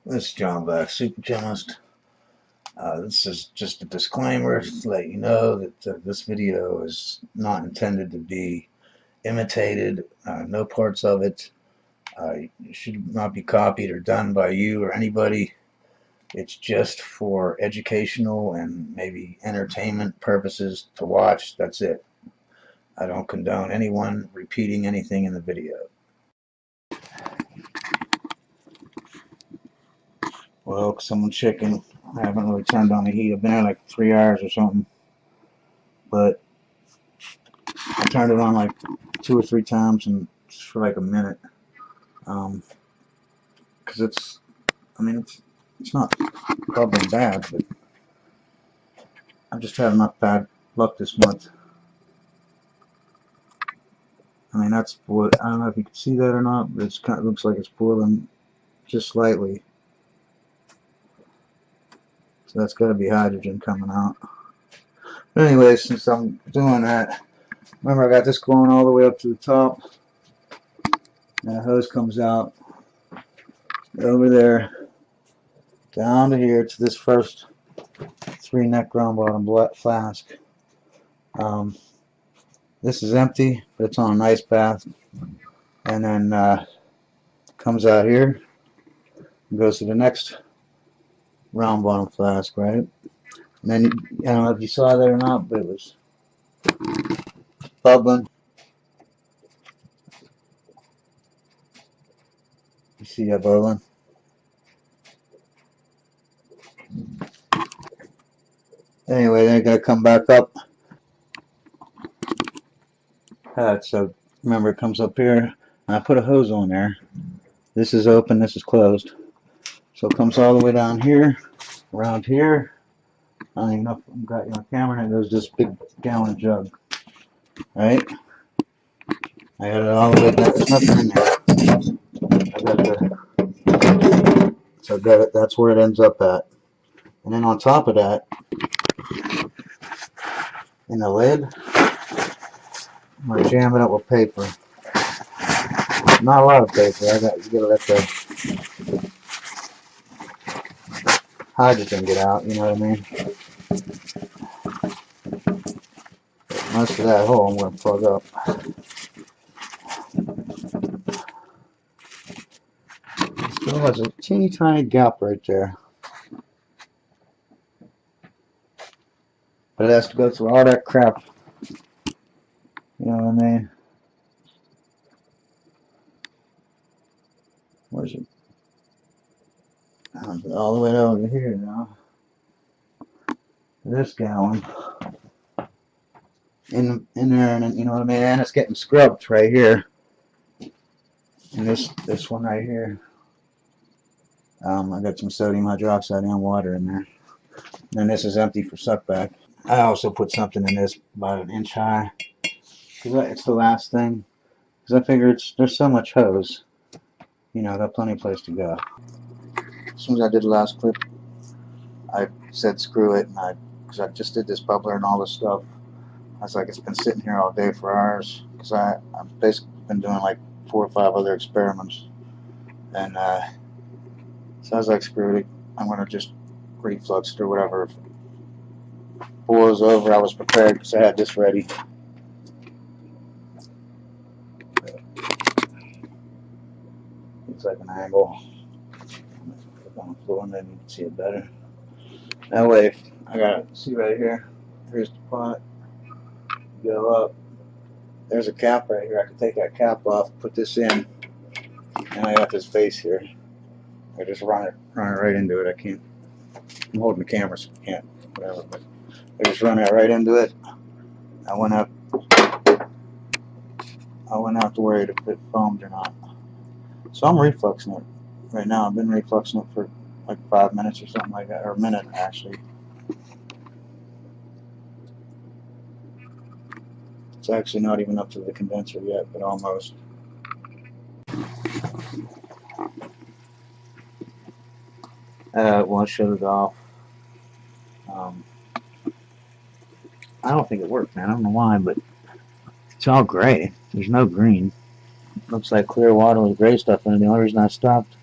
This is John Black, Super Chemist. This is just a disclaimer to let you know that this video is not intended to be imitated. No parts of it should not be copied or done by you or anybody. It's just for educational and maybe entertainment purposes to watch. That's it. I don't condone anyone repeating anything in the video. Well, someone chicken. I haven't really turned on the heat. I've been there like 3 hours or something. But I turned it on like 2 or 3 times and just for like a minute. Because it's not bubbling bad, but I've just had enough bad luck this month. I mean, that's what, I don't know if you can see that or not, but it kind of looks like it's boiling just slightly. So that's got to be hydrogen coming out. But anyway, since I'm doing that, remember I got this going all the way up to the top. And the hose comes out over there, down to here to this first 3-neck round bottom flask. This is empty, but it's on an ice bath. And then comes out here and goes to the next round bottom flask, right? And then, I don't know if you saw that or not, but it was bubbling. You see that bubbling? Anyway, they're going to come back up. So remember, it comes up here, and I put a hose on there. This is open, this is closed. So it comes all the way down here, around here. I don't even know if I've got you on camera, and there's this big gallon jug. Right? I got it all the way down. There's nothing in there. I got so I got it. That's where it ends up at. And then on top of that, in the lid, I'm gonna jam it up with paper. Not a lot of paper. You gotta let the hydrogen get out. You know what I mean? But most of that hole I'm gonna plug up. So there's a teeny tiny gap right there. But it has to go through all that crap. You know what I mean? Where's it? All the way over here now. This gallon. In there, and you know what I mean? And it's getting scrubbed right here. And this one right here. I got some sodium hydroxide and water in there. And then this is empty for suckback. I also put something in this about 1 inch high. Because it's the last thing. Because I figure there's so much hose. You know, I got plenty of place to go. As soon as I did the last clip, I said screw it. Because I just did this bubbler and all this stuff. I was like, it's been sitting here all day for hours. Because I've basically been doing like 4 or 5 other experiments. And so I was like, screw it. I'm going to just reflux it or whatever. If it boils over, I was prepared because I had this ready. Looks like an angle. Put on the floor, maybe you can see it better. That way, I got it. See right here. Here's the pot. Go up. There's a cap right here. I can take that cap off, put this in, and I got this base here. I just run it right into it. I can't. I'm holding the camera, so I can't. Whatever. But I just run it right into it. I went out to worry if it foamed or not. So I'm refluxing it right now. I've been refluxing it for like 5 minutes or something like that, or a minute actually. It's actually not even up to the condenser yet, but almost. Well, I shut it off. I don't think it worked, man. I don't know why, but it's all gray. There's no green. Looks like clear water with gray stuff in it. The only reason I stopped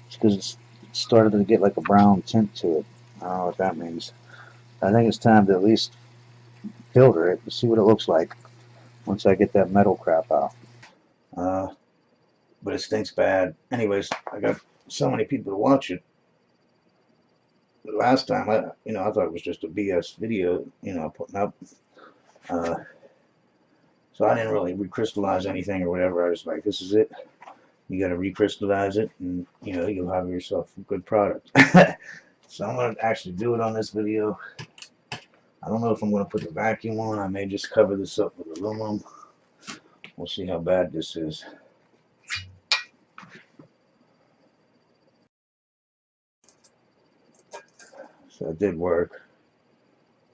is because started to get like a brown tint to it. I don't know what that means. I think it's time to at least filter it to see what it looks like once I get that metal crap out. But it stinks bad. Anyways, I got so many people to watch it. Last time, I thought it was just a BS video, putting up. So I didn't really recrystallize anything or whatever. I was like, this is it. You got to recrystallize it, and you'll have yourself a good product. So I'm gonna actually do it on this video. I don't know if I'm gonna put the vacuum on. I may just cover this up with aluminum. We'll see how bad this is. So it did work.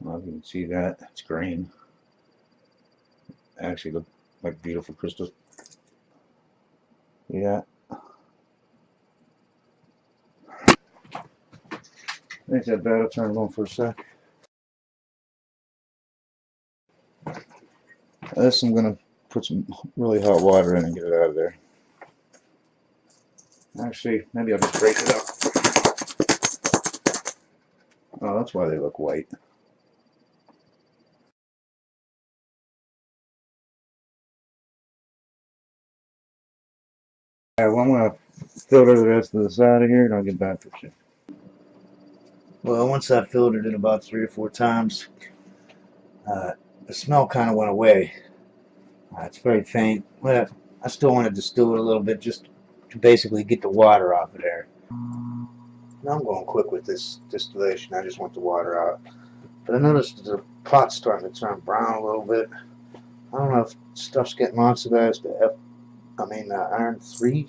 Well, you can see that it's green. Actually look like beautiful crystals. Yeah. Ain't that bad. I'll turn it on for a sec. This I'm gonna put some really hot water in and get it out of there. Actually, maybe I'll just break it up. Oh, that's why they look white. Alright, well, I'm gonna filter the rest of this out of here and I'll get back to you. Well, once I filtered it about 3 or 4 times, the smell kind of went away. It's very faint. But I still want to distill it a little bit just to basically get the water off of there. Now I'm going quick with this distillation. I just want the water out. But I noticed the pot's starting to turn brown a little bit. I don't know if stuff's getting oxidized to iron 3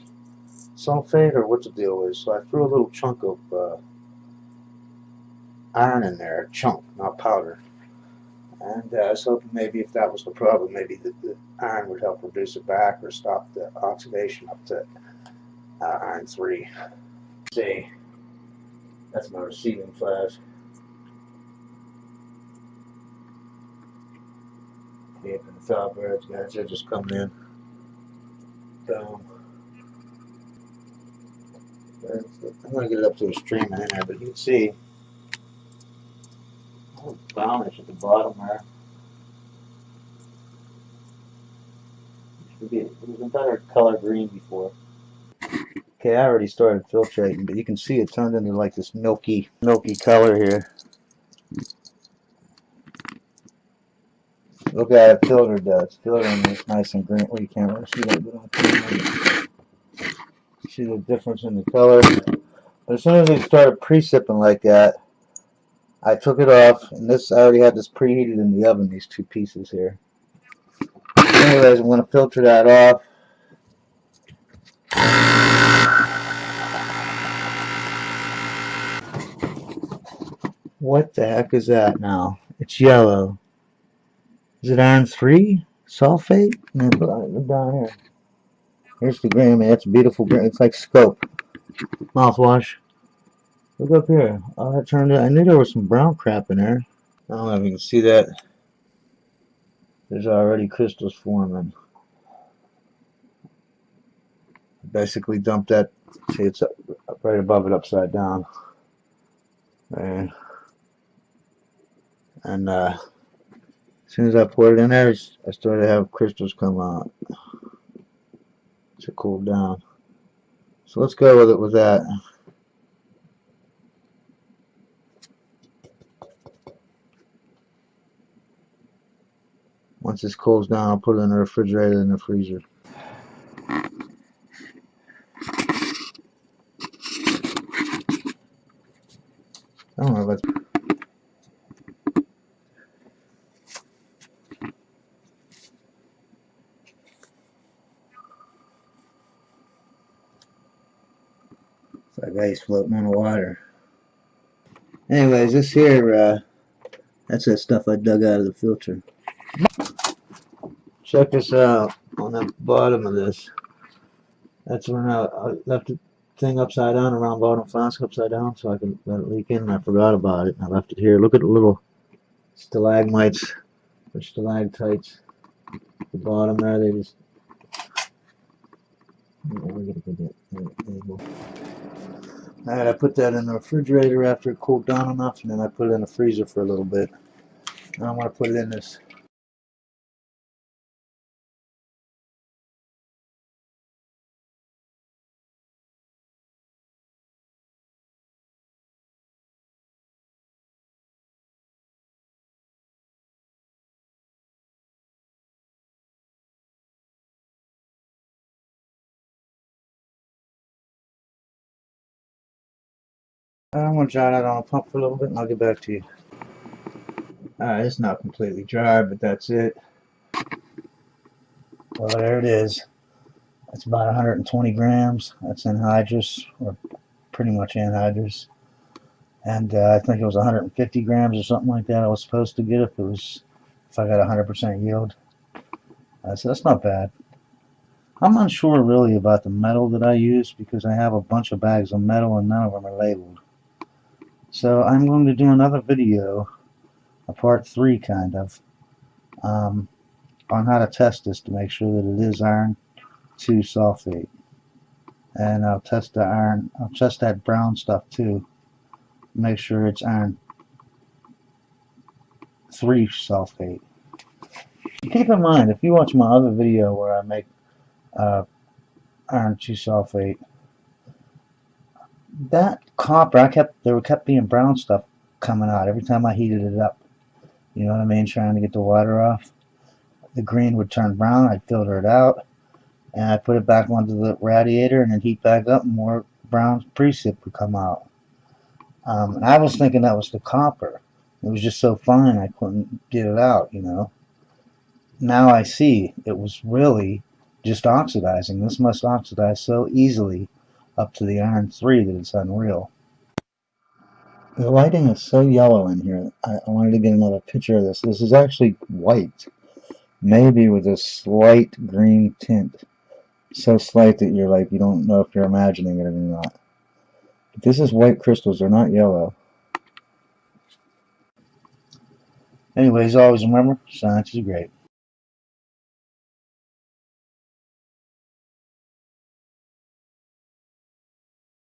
sulfate or what the deal is. So I threw a little chunk of iron in there, a chunk, not powder. And I was hoping maybe if that was the problem, maybe the iron would help reduce it back or stop the oxidation up to iron 3. See, that's my receiving flash. See up in the top where it's guys are just coming in. So I'm going to get it up to a stream in there, but you can see a little brownish at the bottom there. It was a better color green before. Okay, I already started filtrating, but you can see it turned into like this milky color here. Look at it filtered though. It's filtering this nice and green. Well, you can't really see that, but on camera. You see the difference in the color. But as soon as it started pre-sipping like that, I took it off, and this I already had this preheated in the oven, these 2 pieces here. Anyways, I'm going to filter that off. What the heck is that now? It's yellow. Is it iron 3 sulfate? Look down here. Here's the green. I mean, that's beautiful green. It's like scope. Mouthwash. Look up here. Oh, that turned out. I knew there was some brown crap in there. I don't know if you can see that. There's already crystals forming. Basically dumped that. See, it's up right above it, upside down. There. And as soon as I poured it in there, I started to have crystals come out. To cool down. So let's go with it with that. Once this cools down, I'll put it in the refrigerator and the freezer. I don't know if that's... It's like ice floating on the water. Anyways, this here, that's that stuff I dug out of the filter. Check this out on the bottom of this. That's when I left the thing upside down, around bottom flask upside down, so I could let it leak in, and I forgot about it. I left it here. Look at the little stalagmites or stalactites at the bottom there. They just... I put that in the refrigerator after it cooled down enough, and then I put it in the freezer for a little bit. And I want to put it in this. I'm going to dry that on a pump for a little bit, and I'll get back to you. Alright, it's not completely dry, but that's it. Well, there it is. That's about 120 grams. That's anhydrous, or pretty much anhydrous. And I think it was 150 grams or something like that I was supposed to get if I got 100% yield. So that's not bad. I'm unsure really about the metal that I use because I have a bunch of bags of metal and none of them are labeled. So I'm going to do another video, a part 3 kind of, on how to test this to make sure that it is iron 2 sulfate. And I'll test the iron, I'll test that brown stuff too, make sure it's iron 3 sulfate. Keep in mind, if you watch my other video where I make iron 2 sulfate, that copper, there kept being brown stuff coming out every time I heated it up. You know what I mean? Trying to get the water off. The green would turn brown, I'd filter it out, and I'd put it back onto the radiator and then heat back up and more brown precip would come out. And I was thinking that was the copper. It was just so fine I couldn't get it out, you know. Now I see it was really just oxidizing. This must oxidize so easily up to the iron 3 that it's unreal. The lighting is so yellow in here. I wanted to get another picture of this. This is actually white, maybe with a slight green tint. So slight that you're like, you don't know if you're imagining it or not. But this is white crystals, they're not yellow. Anyways, always remember, science is great.